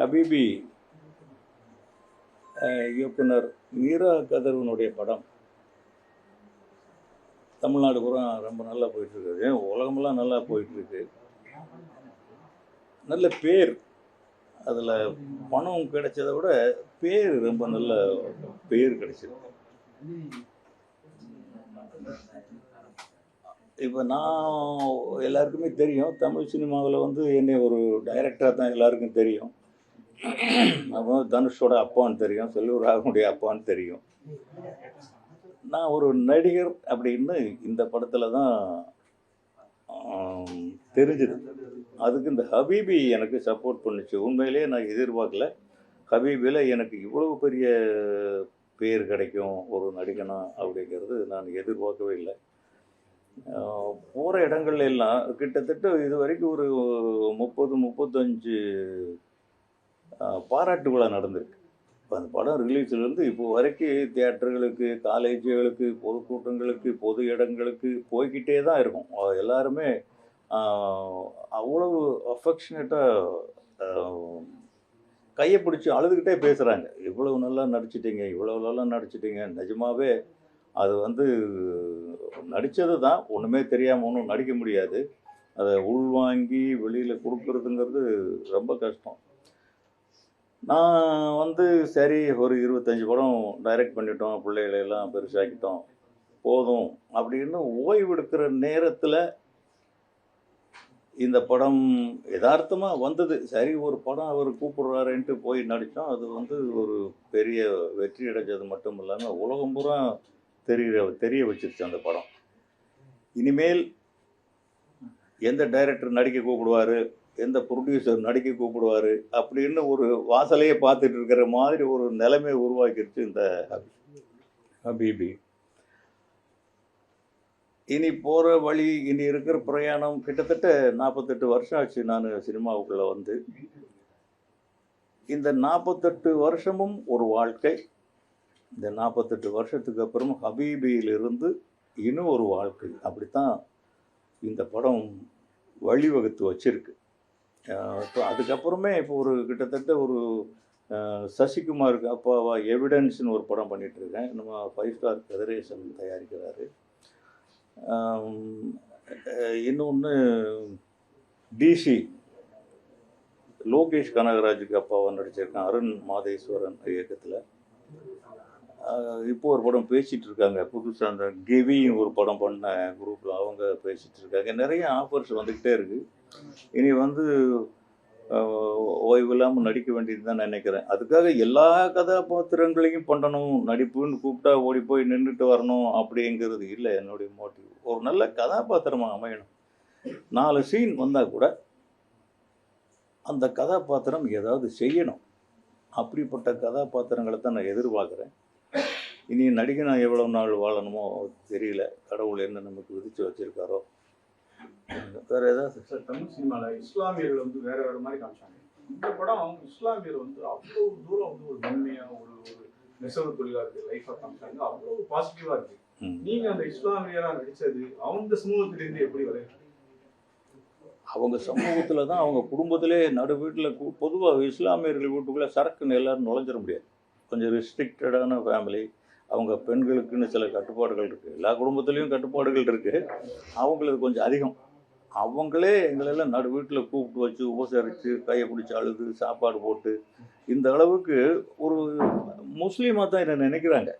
ஹபீபி இயக்குனர் மீரா கதிரவனுடைய படம் தமிழ்நாடு பூரா ரொம்ப நல்லா போயிட்டுருக்கு. ஏன் உலகமெல்லாம் நல்லா போயிட்டுருக்கு. நல்ல பேர், அதில் பணம் கிடைச்சதை விட பேர், ரொம்ப நல்ல பேர் கிடைச்சிருக்கு. இப்போ நான் எல்லாருக்குமே தெரியும், தமிழ் சினிமாவில் வந்து என்னை ஒரு டைரக்டராக தான் எல்லாருக்கும் தெரியும். அப்புறம் தனுஷோட அப்பான்னு தெரியும், செல்வராகனுடைய அப்பான்னு தெரியும். நான் ஒரு நடிகர் அப்படின்னு இந்த படத்தில் தான் தெரிஞ்சுது. அதுக்கு இந்த ஹபீபி எனக்கு சப்போர்ட் பண்ணிச்சு. உண்மையிலே நான் எதிர்பார்க்கல, ஹபீபியில் எனக்கு இவ்வளவு பெரிய பேர் கிடைக்கும் ஒரு நடிகனா அப்படிங்கிறது நான் எதிர்பார்க்கவே இல்லை. போகிற இடங்கள்ல எல்லாம் கிட்டத்தட்ட இது வரைக்கும் ஒரு 30-35 பாராட்டு விழா நடந்திருக்கு. இப்போ அந்த படம் ரிலீஸ்லேருந்து இப்போ வரைக்கும் தியேட்டர்களுக்கு, காலேஜுகளுக்கு, பொதுக்கூட்டங்களுக்கு, பொது இடங்களுக்கு போய்கிட்டே தான் இருக்கும். எல்லாருமே அவ்வளவு அஃபெக்ஷனேட்டாக கையை பிடிச்சி அழுதுகிட்டே பேசுகிறாங்க. இவ்வளவு நல்லா நடிச்சிட்டிங்க, இவ்வளவு நல்லா நடிச்சிட்டிங்க. நிஜமாவே அது வந்து நடித்தது தான், ஒன்றுமே தெரியாமல் ஒன்றும் நடிக்க முடியாது. அதை உள்வாங்கி வெளியில் கொடுக்குறதுங்கிறது ரொம்ப கஷ்டம். நான் வந்து சரி ஒரு 25 படம் டைரக்ட் பண்ணிட்டோம், பிள்ளைகளெல்லாம் பெருசாக்கிட்டோம், போதும் அப்படின்னு ஓய்வெடுக்கிற நேரத்தில் இந்த படம் யதார்த்தமாக வந்தது. சரி ஒரு படம் அவர் கூப்பிடுறாருன்ட்டு போய் நடித்தோம். அது வந்து ஒரு பெரிய வெற்றி அடைஞ்சது மட்டும் இல்லாமல் உலகம் பூரா தெரிய வச்சிருச்சு அந்த படம். இனிமேல் எந்த டைரக்டர் நடிக்க கூப்பிடுவார், எந்த ப்ரொடியூசர் நடிக்க கூப்பிடுவார் அப்படின்னு ஒரு வாசலையே பார்த்துட்டு இருக்கிற மாதிரி ஒரு நிலைமை உருவாக்கிடுச்சு இந்த ஹபீபி. இனி போகிற வழி, இனி இருக்கிற பிரயாணம், கிட்டத்தட்ட 48 வருஷம் ஆச்சு நான் சினிமாவுக்குள்ளே வந்து. இந்த 48 வருஷமும் ஒரு வாழ்க்கை. இந்த 48 வருஷத்துக்கு அப்புறம் ஹபீபியிலிருந்து இன்னும் ஒரு வாழ்க்கை. அப்படித்தான் இந்த படம் வழிவகுத்து வச்சிருக்கு. இப்போ அதுக்கப்புறமே இப்போ ஒரு கிட்டத்தட்ட ஒரு சசிகுமாருக்கு அப்பாவா எவிடன்ஸ்னு ஒரு படம் பண்ணிகிட்ருக்கேன். நம்ம 5 ஸ்டார் கதிரேசன் தயாரிக்கிறாரு. இன்னொன்று டிசி லோகேஷ் கனகராஜுக்கு அப்பாவாக நடிச்சிருக்கேன், அருண் மாதேஸ்வரன் இயக்கத்தில். இப்போ ஒரு படம் பேசிகிட்டு இருக்காங்க புதுசாக, அந்த கெவின்னு ஒரு படம் பண்ண குரூப்பில் அவங்க பேசிகிட்டு இருக்காங்க. நிறைய ஆஃபர்ஸ் வந்துக்கிட்டே இருக்குது. இனி வந்து ஓய்வு இல்லாமல் நடிக்க வேண்டியது தான் நினைக்கிறேன். அதுக்காக எல்லா கதாபாத்திரங்களையும் பண்ணணும், நடிப்புன்னு கூப்பிட்டா ஓடி போய் நின்றுட்டு வரணும் அப்படிங்கிறது இல்லை என்னுடைய மோட்டிவ். ஒரு நல்ல கதாபாத்திரமாக அமையணும். 4 சீன் வந்தால் கூட அந்த கதாபாத்திரம் ஏதாவது செய்யணும். அப்படிப்பட்ட கதாபாத்திரங்களை தான் நான் எதிர்பார்க்குறேன். இனி நடிகனா எவ்வளோ நாள் வாழணுமோ தெரியல, கடவுள் என்ன நமக்கு விதித்து வச்சிருக்காரோ. வேற ஏதாவது சார், தமிழ் சினிமாவில் இஸ்லாமியர்கள் வந்து வேற மாதிரி காமிச்சாங்க. இந்த படம் இஸ்லாமியர் வந்து அவ்வளோ தூரம் வந்து ஒரு மென்மையாக ஒரு நெசவு தொழிலாளர்கள் லைஃபாக காமிச்சாங்க. அவ்வளோ பாசிட்டிவாக இருக்கு. நீங்க அந்த இஸ்லாமியராக நடிச்சது அவங்க சமூகத்திலேருந்து எப்படி வரைய? அவங்க சமூகத்தில் தான், அவங்க குடும்பத்திலே நடு வீட்டில் பொதுவாக இஸ்லாமியர்கள் வீட்டுக்குள்ளே சரக்குன்னு எல்லோரும் நுழைஞ்சிட முடியாது. கொஞ்சம் ரெஸ்ட்ரிக்டடான ஃபேமிலி. அவங்க பெண்களுக்குன்னு சில கட்டுப்பாடுகள் இருக்குது. எல்லா குடும்பத்துலேயும் கட்டுப்பாடுகள் இருக்குது, அவங்களுக்கு கொஞ்சம் அதிகம். அவங்களே எங்களெல்லாம் நடு வீட்டில் கூப்பிட்டு வச்சு உபசரித்து கையை பிடிச்சி அழுது சாப்பாடு போட்டு இந்த அளவுக்கு ஒரு முஸ்லீமாக தான் என்ன நினைக்கிறாங்க.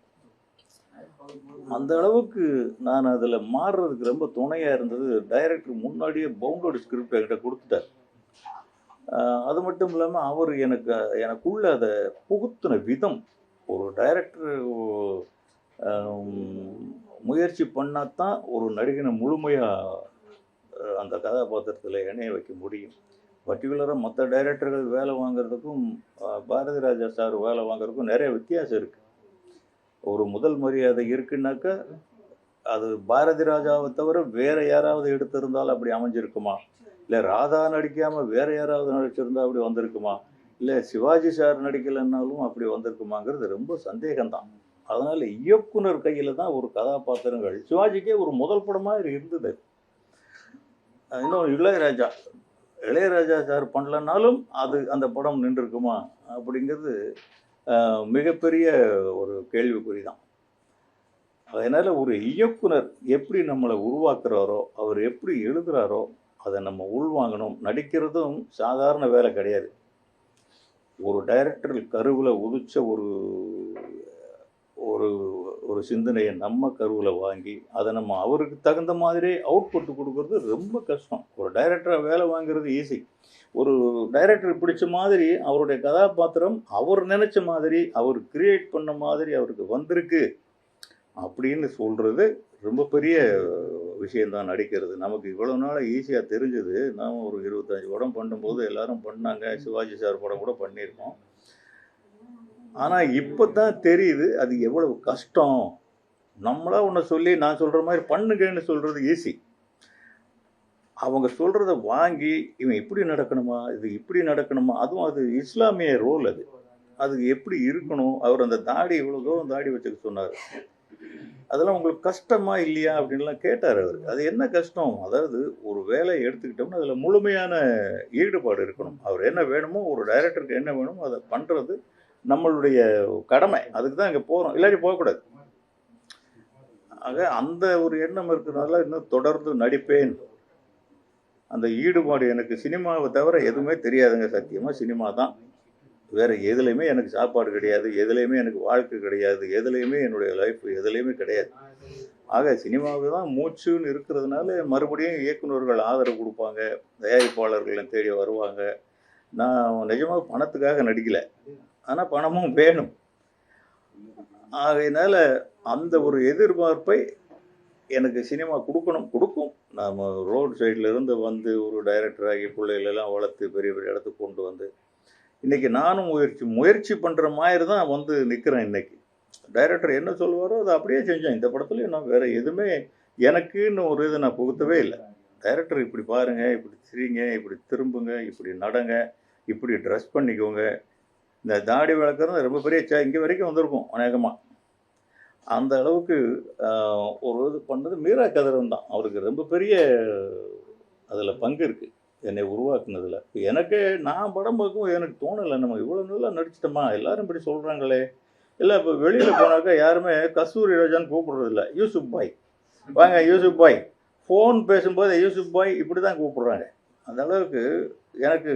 அந்த அளவுக்கு நான் அதில் மாறுறதுக்கு ரொம்ப துணையாக இருந்தது. டைரக்டர் முன்னாடியே பவுண்டோட ஸ்கிரிப்ட் என்கிட்ட கொடுத்துட்டார். அது மட்டும் இல்லாமல் அவர் எனக்குள்ள அதை புகுத்தின விதம். ஒரு டைரக்டர் முயற்சி பண்ணால் தான் ஒரு நடிகனை முழுமையாக அந்த கதாபாத்திரத்தில் இணைய வைக்க முடியும். பர்டிகுலராக மற்ற டைரக்டர்கள் வேலை வாங்கிறதுக்கும் பாரதி ராஜா சார் வேலை வாங்குறதுக்கும் நிறைய வித்தியாசம் இருக்குது. ஒரு முதல் மரியாதை இருக்குன்னாக்கா அது பாரதி ராஜாவை தவிர வேறு யாராவது எடுத்திருந்தாலும் அப்படி அமைஞ்சிருக்குமா, இல்லை ராதா நடிக்காமல் வேறு யாராவது நடிச்சிருந்தா அப்படி வந்திருக்குமா, இல்லை சிவாஜி சார் நடிக்கலைன்னாலும் அப்படி வந்திருக்குமாங்கிறது ரொம்ப சந்தேகம்தான். அதனால் இயக்குனர் கையில் தான் ஒரு கதாபாத்திரங்கள். சிவாஜிக்கே ஒரு முதல் படமாக இருந்தது. இன்னும் இளையராஜா இளையராஜா சார் பண்ணலனாலும் அந்த படம் நின்றுருக்குமா அப்படிங்கிறது மிகப்பெரிய ஒரு கேள்விக்குறி தான். அதனால் ஒரு இயக்குனர் எப்படி நம்மளை உருவாக்குறாரோ, அவர் எப்படி எழுதுகிறாரோ அதை நம்ம உள்வாங்கணும். நடிக்கிறதும் சாதாரண வேலை கிடையாது. ஒரு டைரக்டர் கருவில் உதிச்ச ஒரு ஒரு ஒரு சிந்தனையை நம்ம கருவில் வாங்கி அதை நம்ம அவருக்கு தகுந்த மாதிரி அவுட்புட் கொடுக்கறது ரொம்ப கஷ்டம். ஒரு டைரக்டரை வேலை வாங்குறது ஈஸி. ஒரு டைரக்டர் பிடிச்ச மாதிரி அவருடைய கதாபாத்திரம் அவர் நினச்ச மாதிரி அவர் கிரியேட் பண்ண மாதிரி அவருக்கு வந்திருக்கு அப்படின்னு சொல்கிறது ரொம்ப பெரிய விஷயந்தான் நடிக்கிறது. நமக்கு இவ்வளோ நாள் ஈஸியாக தெரிஞ்சது. நாம் ஒரு 25 படம் பண்ணும்போது எல்லாரும் பண்ணாங்க. சிவாஜி சார் படம் கூட பண்ணியிருக்கோம். ஆனால் இப்போ தான் தெரியுது அது எவ்வளவு கஷ்டம். நம்மளா ஒன்று சொல்லி நான் சொல்கிற மாதிரி பண்ணுங்கன்னு சொல்கிறது ஈஸி. அவங்க சொல்கிறத வாங்கி இவன் இப்படி நடக்கணுமா, இது இப்படி நடக்கணுமா, அதுவும் அது இஸ்லாமிய ரோல். அது எப்படி இருக்கணும். அவர் அந்த தாடி இவ்வளோ தூரம் தாடி வச்சுக்க சொன்னார். அதெல்லாம் உங்களுக்கு கஷ்டமா இல்லையா அப்படின்லாம் கேட்டார் அவர். அது என்ன கஷ்டம்? அதாவது ஒரு வேலையை எடுத்துக்கிட்டோம்னா அதில் முழுமையான ஈடுபாடு இருக்கணும். அவர் என்ன வேணுமோ, ஒரு டைரக்டருக்கு என்ன வேணுமோ அதை பண்ணுறது நம்மளுடைய கடமை. அதுக்கு தான் இங்கே போகிறோம், இல்லாட்டி போகக்கூடாது. ஆக அந்த ஒரு எண்ணம் இருக்கிறதுனால இன்னும் தொடர்ந்து நடிப்பேன். அந்த ஈடுபாடு எனக்கு சினிமாவை தவிர எதுவுமே தெரியாதுங்க. சத்தியமாக சினிமா தான். வேறு எதுலேயுமே எனக்கு சாப்பாடு கிடையாது, எதுலேயுமே எனக்கு வாழ்க்கை கிடையாது, எதுலேயுமே என்னுடைய லைஃப் எதுலேயுமே கிடையாது. ஆக சினிமாவுக்கு தான் மூச்சுன்னு இருக்கிறதுனால மறுபடியும் இயக்குநர்கள் ஆதரவு கொடுப்பாங்க, தயாரிப்பாளர்களை தேடி வருவாங்க. நான் நிஜமாக பணத்துக்காக நடிக்கலை, ஆனால் பணமும் வேணும். ஆகையினால அந்த ஒரு எதிர்பார்ப்பை எனக்கு சினிமா கொடுக்கும். நாம் ரோட் சைட்லேருந்து வந்து ஒரு டைரக்டராகி பிள்ளைகளெல்லாம் வளர்த்து பெரிய பெரிய இடத்துக்கு கொண்டு வந்து இன்றைக்கி நானும் முயற்சி பண்ணுற மாதிரி தான் வந்து நிற்கிறேன். இன்றைக்கி டைரக்டர் என்ன சொல்லுவாரோ அதை அப்படியே செஞ்சேன். இந்த படத்துலையும் நான் வேறு எதுவுமே எனக்குன்னு ஒரு இதை நான் புகுத்தவே இல்லை. டைரக்டர் இப்படி பாருங்கள், இப்படி திரிங்க, இப்படி திரும்புங்க, இப்படி நடங்க, இப்படி ட்ரெஸ் பண்ணிக்கோங்க. இந்த தாடி வளர்க்குறது ரொம்ப பெரிய இங்கே வரைக்கும் வந்திருக்கும் அநேகமாக. அந்த அளவுக்கு ஒரு இது பண்ணது மீரா கதிரவன் தான். அவருக்கு ரொம்ப பெரிய அதில் பங்கு இருக்குது என்னை உருவாக்குனதில். எனக்கு நான் படம் பார்க்கும் எனக்கு தோணலை, நம்ம இவ்வளோ நல்லா நடிச்சிட்டோமா, எல்லாரும் இப்படி சொல்கிறாங்களே. இல்லை இப்போ வெளியில் போனாக்கா யாருமே கஸ்தூரி ராஜான்னு கூப்பிடுறதில்ல, யூசுப் பாய், வாங்க யூசுப் பாய். ஃபோன் பேசும்போது யூசுப் பாய் இப்படி தான் கூப்பிடுறாங்க. அந்த அளவுக்கு எனக்கு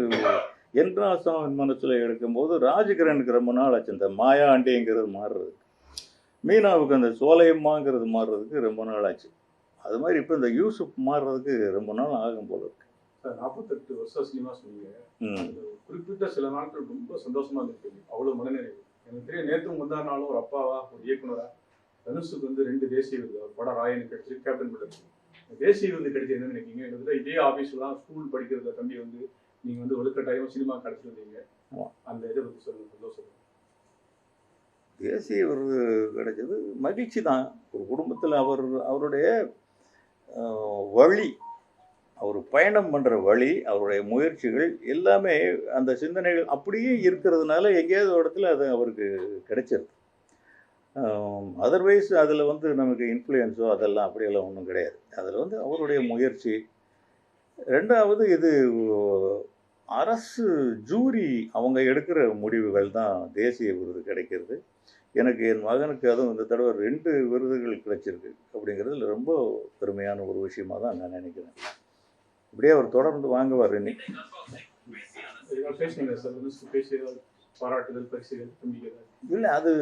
என்ட்ராசம் மனசில் எடுக்கும்போது ராஜகிரனுக்கு ரொம்ப நாள் ஆச்சு இந்த மாயா ஆண்டிங்கிறது மாறுறது. மீனாவுக்கு அந்த சோலையம்மாங்கிறது மாறுறதுக்கு ரொம்ப நாள் ஆச்சு. அது மாதிரி இப்போ இந்த யூசுப் மாறுறதுக்கு ரொம்ப நாள் ஆகும் போல இருக்கு. 48 வருஷம் சினிமா சொன்னீங்க. குறிப்பிட்ட சில நாட்கள் ரொம்ப சந்தோஷமா இருந்திருக்கு, அவ்வளவு மனநிறைவு. எனக்கு தெரியும் நேற்று முந்தா நாளும் ஒரு அப்பாவா ஒரு இயக்குனரா தனுஷுக்கு வந்து 2 தேசிய விருது, அவர் படம் ராயனுக்கு கிடைச்சி, கேப்டன் படத்துக்கு தேசிய விருது கிடைச்சி. என்ன நினைக்கிங்க? எனக்கு இதே ஆஃபீஸ்லாம் ஸ்கூல் படிக்கிறத தம்பி வந்து நீங்க வந்து வலுக்கட்டாயம் சினிமா கிடைச்சிருந்தீங்க, அந்த இதை பற்றி சொல்லுங்க. சந்தோஷம். தேசிய விருது கிடைச்சது மகிழ்ச்சி தான். ஒரு குடும்பத்தில் அவருடைய வழி, அவர் பயணம் பண்ணுற வழி, அவருடைய முயற்சிகள் எல்லாமே அந்த சிந்தனைகள் அப்படியே இருக்கிறதுனால எங்கேயாவது ஒரு இடத்துல அது அவருக்கு கிடைச்சிருது. அதர்வைஸ் அதில் வந்து நமக்கு இன்ஃப்ளூயன்ஸோ அதெல்லாம் அப்படியெல்லாம் ஒன்றும் கிடையாது. அதில் வந்து அவருடைய முயற்சி. ரெண்டாவது இது அரசு ஜூரி அவங்க எடுக்கிற முடிவுகள் தான் தேசிய விருது கிடைக்கிறது. எனக்கு என் மகனுக்கு அதுவும் இந்த தடவை 2 விருதுகள் கிடைச்சிருக்கு அப்படிங்கிறதுல ரொம்ப பெருமையான ஒரு விஷயமாக தான் நான் நினைக்கிறேன். இப்படியே அவர் தொடர்ந்து வாங்குவார். இன்னைக்கு இல்லை, அது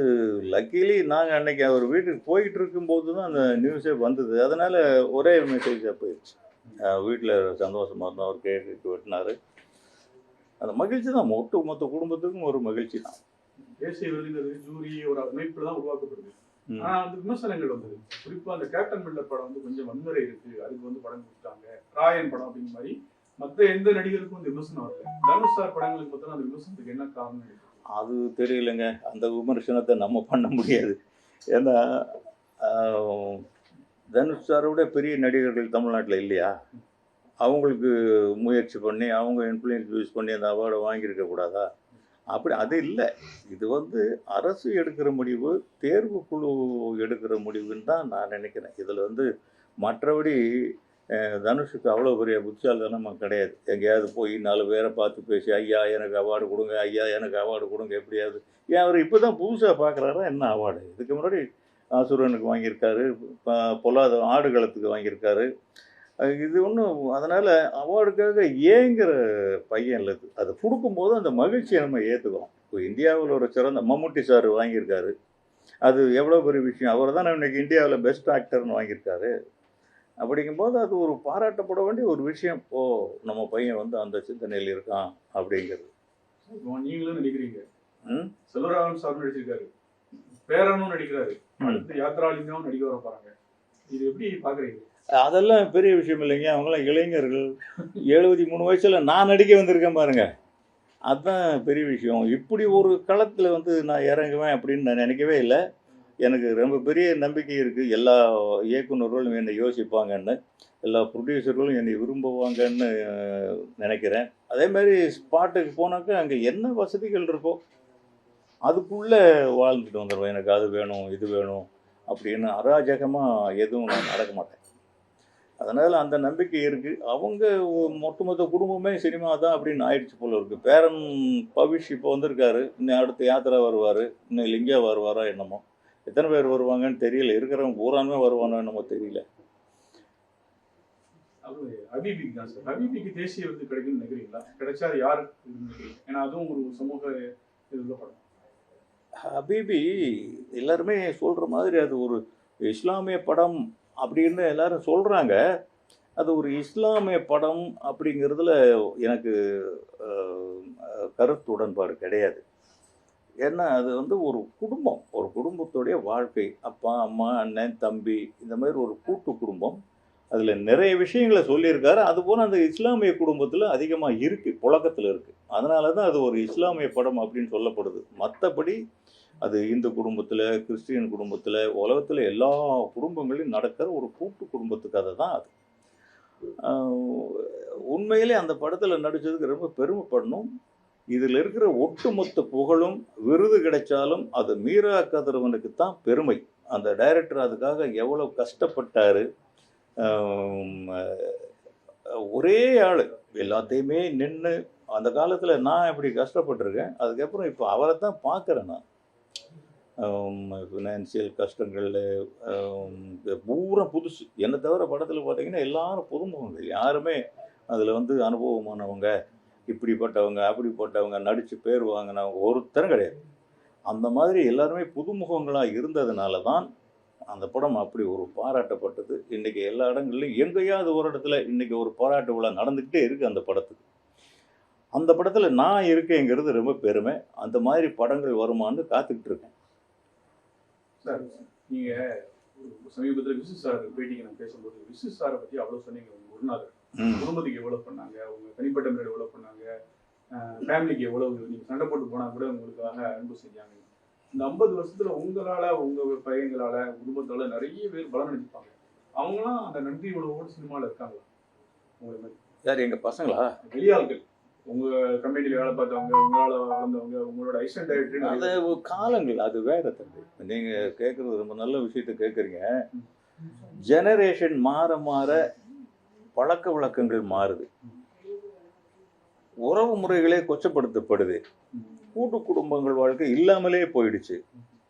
லக்கிலி நாங்கள் அன்னைக்கு அவர் வீட்டுக்கு போயிட்டு இருக்கும்போது தான் அந்த நியூஸே வந்தது. அதனால் ஒரே மெசேஜாக போயிடுச்சு. வீட்டில் சந்தோஷமாக இருந்தோம், அவர் கேக்கு வெட்டினார். அந்த மகிழ்ச்சி தான் மொத்த குடும்பத்துக்கும் ஒரு மகிழ்ச்சி தான். தேசிய விருதுங்கிறது ஜூரி ஒரு அமைப்பில் தான் உருவாக்கப்படுது. ஆனால் அந்த விமர்சனங்கள் வந்தது. குறிப்பாக அந்த கேப்டன் மில்லர் படம் வந்து கொஞ்சம் வன்முறை இருக்குது, அதுக்கு வந்து படம் கொடுத்தாங்க. ராயன் படம் அப்படிங்கிற மாதிரி மற்ற எந்த நடிகருக்கும் அந்த விமர்சனம் வரல. தனுஷ் சார் படங்களுக்கு பார்த்தா அந்த விமர்சனத்துக்கு என்ன காரணம்? அது தெரியலைங்க. அந்த விமர்சனத்தை நம்ம பண்ண முடியாது. ஏன்னா தனுஷ் சாரோட பெரிய நடிகர்கள் தமிழ்நாட்டில் இல்லையா? அவங்களுக்கு முயற்சி பண்ணி அவங்க இன்ஃப்ளூயன்ஸ் யூஸ் பண்ணி அந்த அவார்டை வாங்கியிருக்க கூடாதா? அப்படி அது இல்லை. இது வந்து அரசு எடுக்கிற முடிவு, தேர்வு குழு எடுக்கிற முடிவுன்னு தான் நான் நினைக்கிறேன். இதில் வந்து மற்றபடி தனுஷுக்கு அவ்வளோ பெரிய புத்திசாலித்தனமாக கிடையாது. எங்கேயாவது போய் 4 பேரை பார்த்து பேசி, ஐயா எனக்கு அவார்டு கொடுங்க, ஐயா எனக்கு அவார்டு கொடுங்க, எப்படியாவது. ஏன் அவர் இப்போ தான் புதுசாக பார்க்குறாரா என்ன அவார்டு? இதுக்கு முன்னாடி ஆசுரனுக்கு வாங்கியிருக்காரு, பொல்லாத ஆடுகளத்துக்கு வாங்கியிருக்காரு. இது ஒன்றும் அதனால் அவார்டுக்காக ஏங்குற பையன் இல்லை. அது கொடுக்கும்போது அந்த மகிழ்ச்சியை நம்ம ஏற்றுக்கிறோம். இப்போ இந்தியாவில் ஒரு சிறந்த மம்முட்டி சார் வாங்கியிருக்காரு, அது எவ்வளோ பெரிய விஷயம். அவர் தான் இன்னைக்கு இந்தியாவில் பெஸ்ட் ஆக்டர்னு வாங்கியிருக்காரு. அப்படிங்கும்போது அது ஒரு பாராட்டப்பட வேண்டிய ஒரு விஷயம். ஓ, நம்ம பையன் வந்து அந்த சிந்தனையில் இருக்கான் அப்படிங்கிறது. நீங்களும் நடிக்கிறீங்க, செல்வராகவன் சார் நடிச்சிருக்காரு, பேரனும் நடிக்கிறாரு, அடுத்து யாத்ராலிங்காவும் நடிக்க வர போறாங்க. இது எப்படி பாக்குறீங்க? அதெல்லாம் பெரிய விஷயம் இல்லைங்க. அவங்களாம் இளைஞர்கள். 73 வயசுல நான் நடிக்க வந்திருக்கேன் பாருங்க, அதுதான் பெரிய விஷயம். இப்படி ஒரு களத்தில் வந்து நான் இறங்குவேன் அப்படின்னு நான் நினைக்கவே இல்லை. எனக்கு ரொம்ப பெரிய நம்பிக்கை இருக்குது. எல்லா இயக்குநர்களும் என்னை யோசிப்பாங்கன்னு, எல்லா ப்ரொடியூசர்களும் என்னை விரும்புவாங்கன்னு நினைக்கிறேன். அதே மாதிரி ஸ்பாட்டுக்கு போனாக்கா அங்கே என்ன வசதிகள் இருக்கோ அதுக்குள்ளே வாழ்ந்துட்டு வந்துடுவேன். எனக்கு அது வேணும் இது வேணும் அப்படின்னு அராஜகமாக எதுவும் நான் நடக்க மாட்டேன். அதனால் அந்த நம்பிக்கை இருக்குது. அவங்க ஒட்டுமொத்த குடும்பமே சினிமா தான் அப்படின்னு ஆயிடுச்சு போல இருக்குது. பேரன் பவிஷ் இப்போ வந்திருக்காரு, இன்னும் அடுத்த யாத்திரா வருவார், இன்னும் லிங்கா வருவாரா என்னமோ. எத்தனை பேர் வருவாங்கன்னு தெரியல. இருக்கிறவங்க பூராமே வருவானோ என்னமோ தெரியல. ஹபீபிக்கு தான் சார். ஹபீபிக்கு தேசிய விருது கிடைக்கும்னு நினைக்கிறீங்களா? கிடைச்சா யாருக்கு? ஏன்னா அதுவும் ஒரு சமூக இதுல படம். ஹபீபி எல்லாருமே சொல்கிற மாதிரி அது ஒரு இஸ்லாமிய படம் அப்படின்னு எல்லாரும் சொல்கிறாங்க. அது ஒரு இஸ்லாமிய படம் அப்படிங்கிறதுல எனக்கு கருத்து உடன்பாடு கிடையாது. ஏன்னா அது வந்து ஒரு குடும்பம், ஒரு குடும்பத்துடைய வாழ்க்கை. அப்பா அம்மா அண்ணன் தம்பி இந்த மாதிரி ஒரு கூட்டு குடும்பம். அதில் நிறைய விஷயங்களை சொல்லியிருக்காரு. அதுபோல் அந்த இஸ்லாமிய குடும்பத்தில் அதிகமாக இருக்குது, புழக்கத்தில் இருக்குது. அதனால தான் அது ஒரு இஸ்லாமிய படம் அப்படின்னு சொல்லப்படுது. மற்றபடி அது இந்து குடும்பத்தில், கிறிஸ்டியன் குடும்பத்தில், உலகத்தில் எல்லா குடும்பங்களையும் நடக்கிற ஒரு கூட்டு குடும்பத்து கதை தான் அது. உண்மையிலே அந்த படத்தில் நடித்ததுக்கு ரொம்ப பெருமைப்படணும். இதில் இருக்கிற ஒட்டுமொத்த புகழும் விருது கிடைச்சாலும் அது மீரா கதிரவனுக்கு தான் பெருமை. அந்த டைரக்டர் அதுக்காக எவ்வளோ கஷ்டப்பட்டார். ஒரே ஆள் எல்லாத்தையுமே நின்று அந்த காலத்தில் நான் இப்படி கஷ்டப்பட்டிருக்கேன். அதுக்கப்புறம் இப்போ அவரை தான் பார்க்குறேன் நான். ஃபினான்சியல் கஷ்டங்களில் பூரா புதுசு. என்னை தவிர படத்தில் பார்த்தீங்கன்னா எல்லாரும் புதுமுகங்கள். யாருமே அதில் வந்து அனுபவமானவங்க, இப்படிப்பட்டவங்க அப்படிப்பட்டவங்க நடித்து பேர் வாங்கினவங்க ஒருத்தரும் கிடையாது. அந்த மாதிரி எல்லாருமே புதுமுகங்களாக இருந்ததுனால தான் அந்த படம் அப்படி ஒரு பாராட்டப்பட்டது. இன்றைக்கி எல்லா இடங்கள்லையும் எங்கேயாவது ஒரு இடத்துல இன்றைக்கி ஒரு பாராட்டு விழா நடந்துக்கிட்டே இருக்குது அந்த படத்துக்கு. அந்த படத்தில் நான் இருக்கேங்கிறது ரொம்ப பெருமை. அந்த மாதிரி படங்கள் வருமானு காத்துக்கிட்டு இருக்கேன். சார், நீங்கள் சமீபத்தில் விசு சார் பேட்டிக்கு நான் பேசும்போது விசு சாரை பற்றி அவ்வளோ சொன்னீங்க. உங்கள் குருநாதர் குடும்பத்துக்கு எவ்வளோ பண்ணாங்க, உங்கள் தனிப்பட்ட முறையில் எவ்வளோ பண்ணாங்க, ஃபேமிலிக்கு எவ்வளோ நீங்கள் சண்டை போட்டு போனால் கூட உங்களுக்காக அன்பு செஞ்சாங்க. இந்த 50 வருஷத்தில் உங்களால், உங்கள் பையங்களால், குடும்பத்தால் நிறைய பேர் பலன் அடிப்பாங்க. அவங்களாம் அந்த நன்றி உணவோடு சினிமாவில் இருக்காங்களா? உங்களை மாதிரி யார்? எங்கள் பசங்களா? வெளியாள்கள், உங்கள் கம்பெனியில் வேலை பார்த்தவங்க, உங்களால் வளர்ந்தவங்க, உங்களோட அசிஸ்டன்ட் டைரக்டர். அது காலங்கள், அது வேற தம்பி. நீங்கள் கேட்குறது ரொம்ப நல்ல விஷயத்த கேட்குறீங்க. ஜெனரேஷன் மாற மாற பழக்க வழக்கங்கள் மாறுது, உறவு முறைகளே கொச்சப்படுத்தப்படுது, கூட்டு குடும்பங்கள் வாழ்க்கை இல்லாமலே போயிடுச்சு.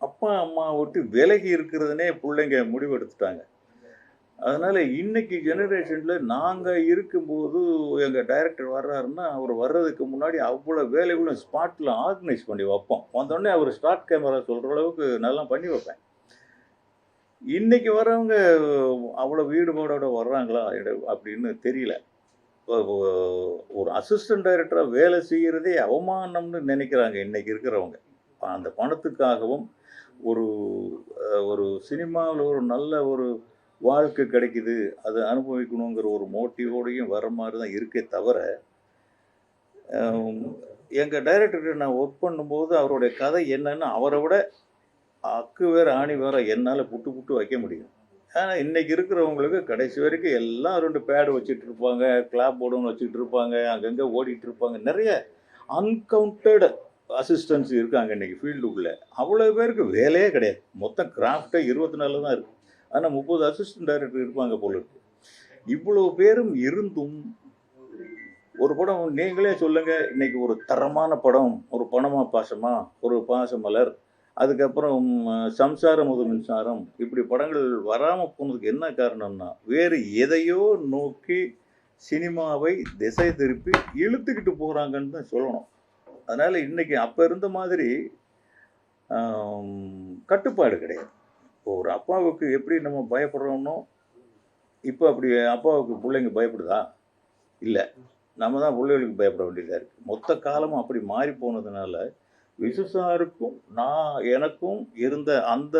அப்பா அம்மா விட்டு விலகி இருக்கிறதுனே பிள்ளைங்க முடிவெடுத்துட்டாங்க. அதனால் இன்றைக்கி ஜெனரேஷனில் நாங்கள் இருக்கும்போது எங்கள் டைரக்டர் வர்றாருன்னா அவர் வர்றதுக்கு முன்னாடி அவ்வளோ வேலைகளும் ஸ்பாட்டில் ஆர்கனைஸ் பண்ணி வைப்போம். வந்தோடனே அவர் ஸ்டார்ட் கேமரா சொல்கிற அளவுக்கு நல்லா பண்ணி வைப்பேன். இன்றைக்கி வர்றவங்க அவ்வளோ ஈடுபாடோடு வர்றாங்களா அப்படின்னு தெரியல. ஒரு அசிஸ்டன்ட் டைரக்டராக வேலை செய்கிறதே அவமானம்னு நினைக்கிறாங்க இன்றைக்கி இருக்கிறவங்க. அந்த பணத்துக்காகவும் ஒரு சினிமாவில் ஒரு நல்ல ஒரு வாழ்க்கை கிடைக்குது, அதை அனுபவிக்கணுங்கிற ஒரு மோட்டிவோடையும் வர மாதிரி தான் இருக்கே தவிர, எங்கள் டைரக்டர்கிட்ட நான் ஒர்க் பண்ணும்போது அவருடைய கதை என்னன்னு அவரை விட அக்கு வேறு ஆணி வேற என்னால் புட்டு வைக்க முடியும். ஆனால் இன்றைக்கி இருக்கிறவங்களுக்கு கடைசி வரைக்கும் எல்லாம் 2 பேடு வச்சுட்டு இருப்பாங்க, கிளாப் போர்டும் வச்சுக்கிட்டு இருப்பாங்க, அங்கங்கே ஓடிட்டு இருப்பாங்க. நிறைய அன்கவுண்டட் அசிஸ்டன்ஸ் இருக்காங்க இன்றைக்கி ஃபீல்டுக்குள்ளே. அவ்வளோ பேருக்கு வேலையே கிடையாது. மொத்தம் கிராஃப்டே 24 தான் இருக்குது. ஆனால் 30 அசிஸ்டன்ட் டைரக்டர் இருப்பாங்க போல இருக்கு. இவ்வளவு பேரும் இருந்தும் ஒரு படம் நீங்களே சொல்லுங்க, இன்னைக்கு ஒரு தரமான படம், ஒரு பணமா பாசமா, ஒரு பாசமலர், அதுக்கப்புறம் சம்சாரம் ஒரு மின்சாரம், இப்படி படங்கள் வராம போனதுக்கு என்ன காரணம்னா வேறு எதையோ நோக்கி சினிமாவை திசை திருப்பி இழுத்துக்கிட்டு போறாங்கன்னு தான் சொல்லணும். அதனால இன்னைக்கு அப்ப இருந்த மாதிரி கட்டுப்பாடு கிடையாது. ஒரு அப்பாவுக்கு எப்படி நம்ம பயப்படுறோம்னோ இப்போ அப்படி அப்பாவுக்கு பிள்ளைங்க பயப்படுதா? இல்லை, நம்ம தான் பிள்ளைகளுக்கு பயப்பட வேண்டியதாக இருக்குது. மொத்த காலமும் அப்படி மாறி போனதுனால விசுசாருக்கும் எனக்கும் இருந்த அந்த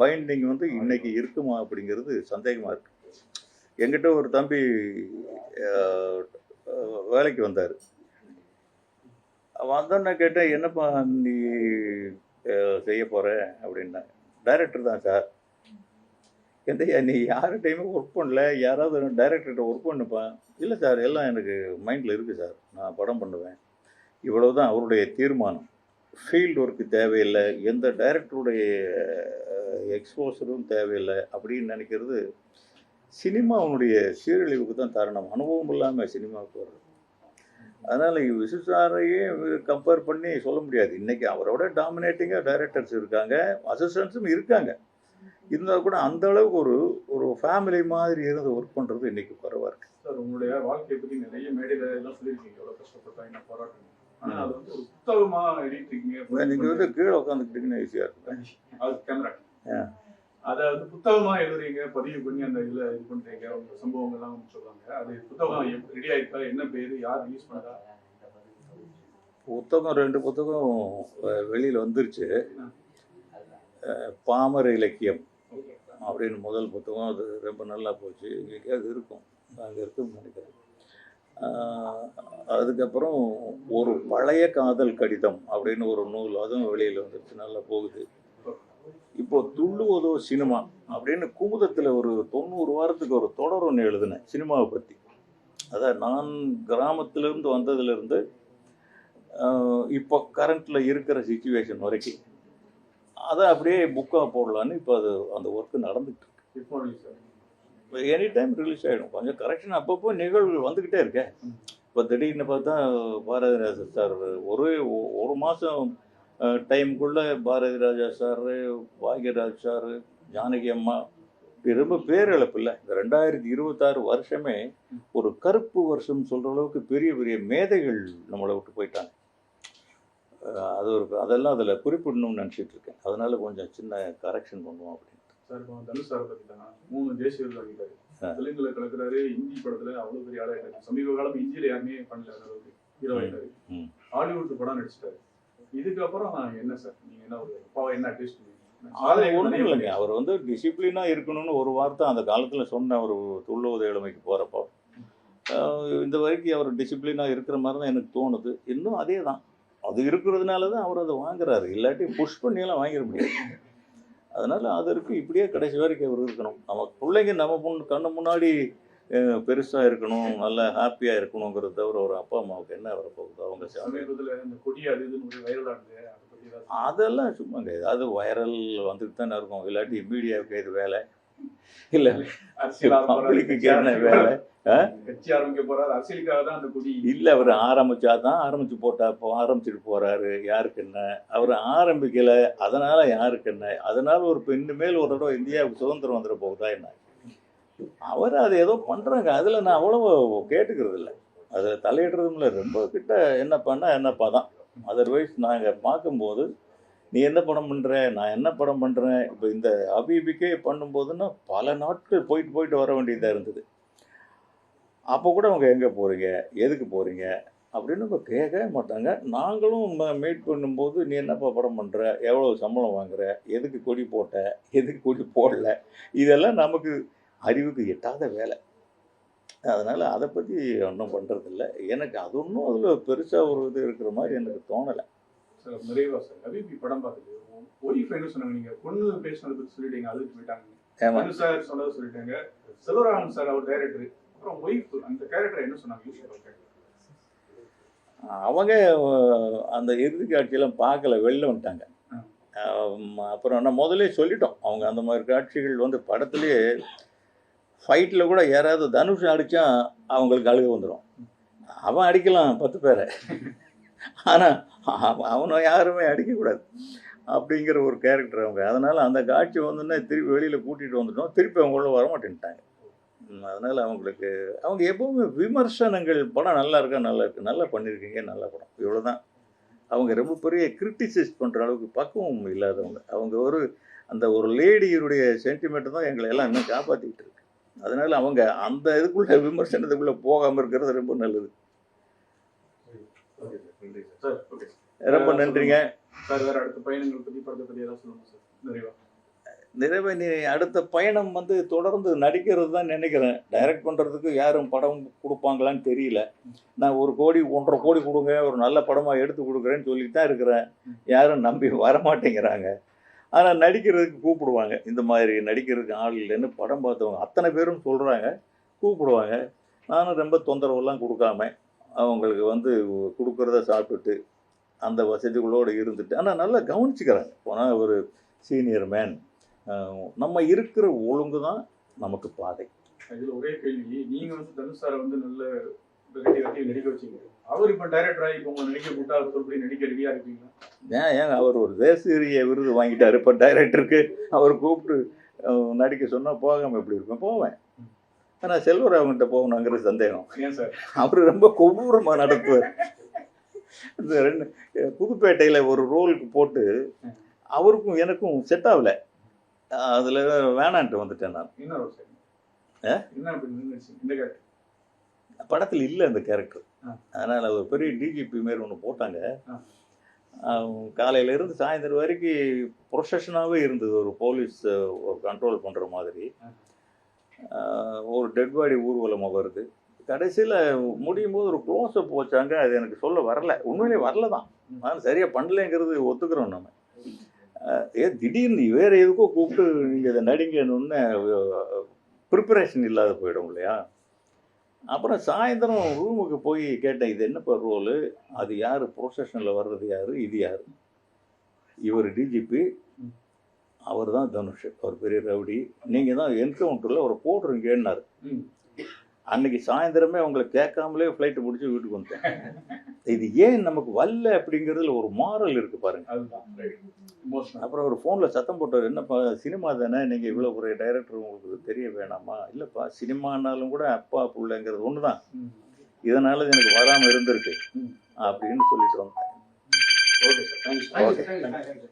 பைண்டிங் வந்து இன்னைக்கு இருக்குமா அப்படிங்கிறது சந்தேகமாக இருக்குது. என்கிட்ட ஒரு தம்பி வேலைக்கு வந்தார். வந்தோன்னே கேட்டேன், என்னப்பா நீ செய்ய போகிற அப்படின்னா, டைரக்டர் தான் சார். எந்தையா நீ யார்கிட்டையுமே ஒர்க் பண்ணல, யாராவது டைரக்டர்கிட்ட ஒர்க் பண்ணுப்பா. இல்லை சார், எல்லாம் எனக்கு மைண்டில் இருக்குது சார், நான் படம் பண்ணுவேன். இவ்வளோ தான் அவருடைய தீர்மானம். ஃபீல்டு ஒர்க்கு தேவையில்லை, எந்த டைரக்டருடைய எக்ஸ்போசரும் தேவையில்லை அப்படின்னு நினைக்கிறது சினிமாவுடைய சீரழிவுக்கு தான் காரணம். அனுபவம் இல்லாமல் சினிமாவுக்கு வர்றது. அதனால் விசுசாரையே கம்பேர் பண்ணி சொல்ல முடியாது. இன்றைக்கி அவரோட டாமினேட்டிங்காக டைரக்டர்ஸ் இருக்காங்க, அசிஸ்டன்ஸும் இருக்காங்க. இருந்தால் கூட அந்த அளவுக்கு ஒரு ஃபேமிலி மாதிரி இருந்து ஒர்க் பண்ணுறது இன்றைக்கி குறைவாக இருக்குது. சார், உங்களுடைய வாழ்க்கையை பற்றி நிறைய மேடையில் எல்லாம் சொல்லியிருக்கீங்க, எவ்வளோ கஷ்டப்பட்டாங்க, போராட்டணும். ஆனால் அது வந்து ஒரு புத்தகமாக எழுதிருக்கீங்க. நீங்கள் வந்து கீழே உட்காந்துக்கிட்டீங்கன்னா ஈஸியாக இருக்கும். அது கேமரா அதை வந்து புத்தகமாக எழுதுறீங்க, பதிவு பண்ணி அந்த இதில் இது பண்ணுறீங்க, உங்க சம்பவங்கள்லாம் சொல்கிறாங்க. அது புத்தகம் ரெடி ஆகிருக்கா? என்ன பேர், யார் ரிலீஸ் பண்ணுறா? புத்தகம் 2 புத்தகம் வெளியில் வந்துருச்சு. பாமர இலக்கியம் அப்படின்னு முதல் புத்தகம், அது ரொம்ப நல்லா போச்சு. எங்கேயாவது இருக்கும், அங்கே இருக்குன்னு நினைக்கிறேன். அதுக்கப்புறம் ஒரு பழைய காதல் கடிதம் அப்படின்னு ஒரு நூல், அதுவும் வெளியில் வந்துருச்சு, நல்லா போகுது. இப்போ துள்ளுவதோ சினிமா அப்படின்னு குமுதத்தில் ஒரு 90 வாரத்துக்கு ஒரு தொடர் ஒன்று எழுதினேன் சினிமாவை பற்றி. அதான் நான் கிராமத்திலேருந்து வந்ததுலேருந்து இப்போ கரண்ட்டில் இருக்கிற சிச்சுவேஷன் வரைக்கும் அதை அப்படியே புக்காக போடலான்னு இப்போ அது அந்த ஒர்க்கு நடந்துகிட்டு இருக்கு. எனி டைம் ரிலீஸ் ஆகிடும். கொஞ்சம் கரெக்ஷன் அப்பப்போ நிகழ்வுகள் வந்துக்கிட்டே இருக்கேன். இப்போ திடீர்னு பார்த்தா பாரதிராஜா சார் ஒரு மாதம் டைமுக்குள்ளே பாரதிராஜா சார், பாக்யராஜ் சார், ஜானகி அம்மா, ரொம்ப பேரிழப்பு இல்லை. இந்த 2026 வருஷமே ஒரு கருப்பு வருஷம் சொல்கிற அளவுக்கு பெரிய பெரிய மேதைகள் நம்மளை விட்டு போயிட்டாங்க. அது அதெல்லாம் அதில் குறிப்பிடணும்னு நினச்சிட்டு இருக்கேன். அதனால கொஞ்சம் சின்ன கரெக்ஷன் பண்ணுவோம் அப்படின்ட்டு. சார், இப்போ தனுஷ் சார் பற்றி தான் 3 தேசிய விருது வாங்கிட்டாரு. தெலுங்குல கலக்குறாரு, ஹிந்தி படத்தில் அவ்வளோ பெரிய ஆளாயிட்டாரு. சமீப காலம் ஹிந்தியில் யாருமே பண்ணல அளவுக்கு ஹீரோ ஆகிட்டாரு. ஹாலிவுட் படம் நடிச்சிட்டாரு. இதுக்கப்புறம் என்ன சார், நீங்கள் என்ன ஒரு அப்பாவை என்ன அட்வைஸ் பண்ணுவீங்க? ஒன்றும் இல்லைங்க, அவர் வந்து டிசிப்ளினாக இருக்கணும்னு ஒரு வார்த்தை அந்த காலத்தில் சொன்ன ஒரு துள்ளுவத இளமைக்கு போகிறப்போ இந்த வரைக்கும் அவர் டிசிப்ளினாக இருக்கிற மாதிரி தான் எனக்கு தோணுது. இன்னும் அதே தான், அது இருக்கிறதுனால தான் அவர் அதை வாங்குறாரு. இல்லாட்டி புஷ் பண்ணியெல்லாம் வாங்கிட முடியாது. அதனால் அது இருக்குது. இப்படியே கடைசி வரைக்கும் அவர் இருக்கணும். நம்ம பிள்ளைங்க நம்ம கண்ணு முன்னாடி பெருசாக இருக்கணும், நல்லா ஹாப்பியாக இருக்கணுங்கிறத தவிர ஒரு அப்பா அம்மாவுக்கு என்ன வரப்போகுது? அவங்க சமீபத்தில் இந்த கொடி அது இதுன்னு ஒரு வைரலாக இருந்தது, அதை பற்றி அதெல்லாம் சும்மாங்க, ஏதாவது வைரல் வந்துட்டு தானே இருக்கும். இல்லாட்டி மீடியாவுக்கு இது வேலை இல்லை, பப்ளிக்கு என்ன வேலை? கட்சி ஆரம்பிக்க போறாரு, அரசியலுக்காக தான் அந்த கொடி இல்லை. அவர் ஆரம்பிச்சாதான் ஆரம்பிச்சுட்டு போறாரு. யாருக்கு என்ன? அவர் ஆரம்பிக்கல, அதனால யாருக்கு என்ன? அதனால ஒரு பெண்ணு மேல் ஒரு தடவை இந்தியாவுக்கு சுதந்திரம் வந்துட போகுதா என்ன? அவர் அதை ஏதோ பண்ணுறாங்க, அதில் நான் அவ்வளோ கேட்டுக்கிறது இல்லை, அதில் தலையிடுறதும் இல்லை. ரொம்ப கிட்ட என்ன பண்ணால் என்னப்பா தான். அதர்வைஸ் நாங்கள் பார்க்கும்போது நீ என்ன படம் பண்ணுற, நான் என்ன படம் பண்ணுறேன். இப்போ இந்த அபிபிக்கே பண்ணும்போதுன்னா பல நாட்கள் போயிட்டு வர வேண்டியதாக இருந்தது. அப்போ கூட அவங்க எங்கே போகிறீங்க, எதுக்கு போகிறீங்க அப்படின்னு இப்போ கேட்கவே மாட்டாங்க. நாங்களும் மீட் பண்ணும்போது நீ என்னப்பா படம் பண்ணுற, எவ்வளோ சம்பளம் வாங்குற, எதுக்கு கொடி போட்ட, எதுக்கு கொடி போடல, இதெல்லாம் நமக்கு அறிவுக்கு எட்டாத வேலை. அதனால் அதை பற்றி ஒன்றும் பண்ணுறதில்ல. எனக்கு அது ஒன்றும் அதில் பெருசாக ஒரு இது இருக்கிற மாதிரி எனக்கு தோணலை. சார், நிறைவா சார், அபிபி படம் பார்த்துட்டு ஒய்ஃப் என்ன சொன்னாங்க? நீங்கள் பொண்ணு பேசினதை பற்றி சொல்லிட்டீங்க, அதுக்கு போயிட்டாங்க. சார் சொன்னதை சொல்லிட்டாங்க. செல்வராகவன் சார் அவர் டைரக்டர், அப்புறம் ஒய்ஃப் அந்த கேரக்டர் என்ன சொன்னாங்க? அவங்க அந்த இறுதி காட்சியெல்லாம் பார்க்கல, வெளில வந்துட்டாங்க. அப்புறம் நான் முதலே சொல்லிட்டோம், அவங்க அந்த மாதிரி காட்சிகள் வந்து படத்துலேயே ஃபைட்டில் கூட யாராவது தனுஷ் அடித்தா அவங்களுக்கு அழுக வந்துடும். அவன் அடிக்கலாம் 10 பேரை, ஆனால் அவனை யாருமே அடிக்கக்கூடாது அப்படிங்கிற ஒரு கேரக்டர் அவங்க. அதனால் அந்த காட்சி வந்தோன்னே திருப்பி வெளியில் கூட்டிகிட்டு வந்துட்டோம். திருப்பி அவங்கள வரமாட்டேன்ட்டாங்க. அதனால் அவங்களுக்கு அவங்க எப்போவுமே விமர்சனங்கள், படம் நல்லா இருக்கா, நல்லா இருக்குது, நல்லா பண்ணியிருக்கீங்க, நல்ல படம், இவ்வளோ தான். அவங்க ரொம்ப பெரிய கிரிட்டிசைஸ் பண்ணுற அளவுக்கு பக்குவம் இல்லாதவங்க. அவங்க அந்த ஒரு லேடியுடைய சென்டிமெண்ட் தான் எங்களை எல்லாம் இன்னும் காப்பாற்றிக்கிட்டு இருக்கு. அதனால் அவங்க அந்த இதுக்குள்ளே விமர்சனத்துக்குள்ளே போகாமல் இருக்கிறது ரொம்ப நல்லது. ரொம்ப நன்றிங்க சார். வேற அடுத்த பயணங்கள் பற்றி, படத்தை பற்றி ஏதாவது சொல்லுங்க சார். நிறைவே நீ அடுத்த பயணம் தொடர்ந்து நடிக்கிறது தான் நினைக்கிறேன். டைரக்ட் பண்ணுறதுக்கு யாரும் படம் கொடுப்பாங்களான்னு தெரியல. நான் 1 கோடி 1.5 கோடி கொடுங்க, ஒரு நல்ல படமாக எடுத்து கொடுக்குறேன்னு சொல்லிட்டு தான் இருக்கிறேன். யாரும் நம்பி வரமாட்டேங்கிறாங்க. ஆனால் நடிக்கிறதுக்கு கூப்பிடுவாங்க. இந்த மாதிரி நடிக்கிறதுக்கு ஆள் இல்லைன்னு படம் பார்த்தவங்க அத்தனை பேரும் சொல்கிறாங்க, கூப்பிடுவாங்க. நானும் ரொம்ப தொந்தரவுலாம் கொடுக்காம அவங்களுக்கு கொடுக்குறத சாப்பிட்டுட்டு அந்த வசதிகளோடு இருந்துட்டு, ஆனால் நல்லா கவனிச்சுக்கிறாங்க. போனால் ஒரு சீனியர் மேன், நம்ம இருக்கிற ஒழுங்கு தான் நமக்கு பாதை. இதில் ஒரே கேள்வி, நீங்கள் தனுஷ் சாரை நல்ல வெட்டி நடிக்க வச்சிங்க. அவர் இப்போ டைரக்டர் ஆகி இப்போ உங்களை நடிக்க கூட்டா அவர் சொல்லி நடிக்க ரெடியாக இருக்கீங்களா? ஏங்க அவர் ஒரு தேசிய விருது வாங்கிட்டார். இப்போ டைரக்டருக்கு அவர் கூப்பிட்டு நடிக்க சொன்னால் போகாமல் எப்படி இருப்பேன்? போவேன். ஆனால் செல்வர் அவங்ககிட்ட போகணுங்கிற சந்தேகம். ஏன் சார்? அவர் ரொம்ப கொடூரமாக நடத்துவார். இந்த 2 புதுப்பேட்டையில் ஒரு ரோலுக்கு போட்டு அவருக்கும் எனக்கும் செட் ஆகலை. அதில் வேணான்ட்டு வந்துட்டேன் நான். என்ன ரோல் சார்? படத்தில் இல்லை அந்த கேரக்டர். அதனால் ஒரு பெரிய டிஜிபி மாரி ஒன்று போட்டாங்க. காலையிலேருந்து சாயந்தரம் வரைக்கும் ப்ரொசஷனாகவே இருந்தது. ஒரு போலீஸ் ஒரு கண்ட்ரோல் பண்ணுற மாதிரி. ஒரு டெட் பாடி ஊர்வலமாக வருது. கடைசியில் முடியும் போது ஒரு க்ளோஸ்அப் வச்சாங்க. அது எனக்கு சொல்ல வரல, உண்மையிலே வரல தான். நான் சரியாக பண்ணலைங்கிறது ஒத்துக்கிறோம் நம்ம. திடீர்னு வேறு எதுக்கோ கூப்பிட்டு நீங்கள் இதை நடிங்கன்னு ப்ரிப்பரேஷன் இல்லாத போயிடும் இல்லையா? அப்புறம் சாயந்தரம் ரூமுக்கு போய் கேட்டேன், இது என்னப்பா ரோலு, அது யார், ப்ரொசஷனில் வர்றது யார், இது யார்? இவர் டிஜிபி, அவர் தான் தனுஷ், அவர் பெரிய ரவுடி, நீங்கள் தான் என்கவுண்டரில் அவரை போடுறீங்கன்னாரு. அன்னைக்கு சாயந்தரமே அவங்களை கேட்காமலே ஃப்ளைட்டு பிடிச்சி வீட்டுக்கு வந்துட்டேன். இது ஏன் நமக்கு வரல அப்படிங்கிறதுல ஒரு மாரல் இருக்குது பாருங்க. அப்புறம் ஒரு ஃபோனில் சத்தம் போட்டார், என்னப்பா சினிமா தானே, நீங்கள் இவ்வளோ பெரிய டைரக்டர், உங்களுக்கு தெரிய வேணாமா? இல்லைப்பா, சினிமானாலும் கூட அப்பா பிள்ளைங்கிறது ஒன்று தான், இதனால எனக்கு வராமல் இருந்திருக்கு அப்படின்னு சொல்லிட்டு வந்தேன். Okay sir, thank you.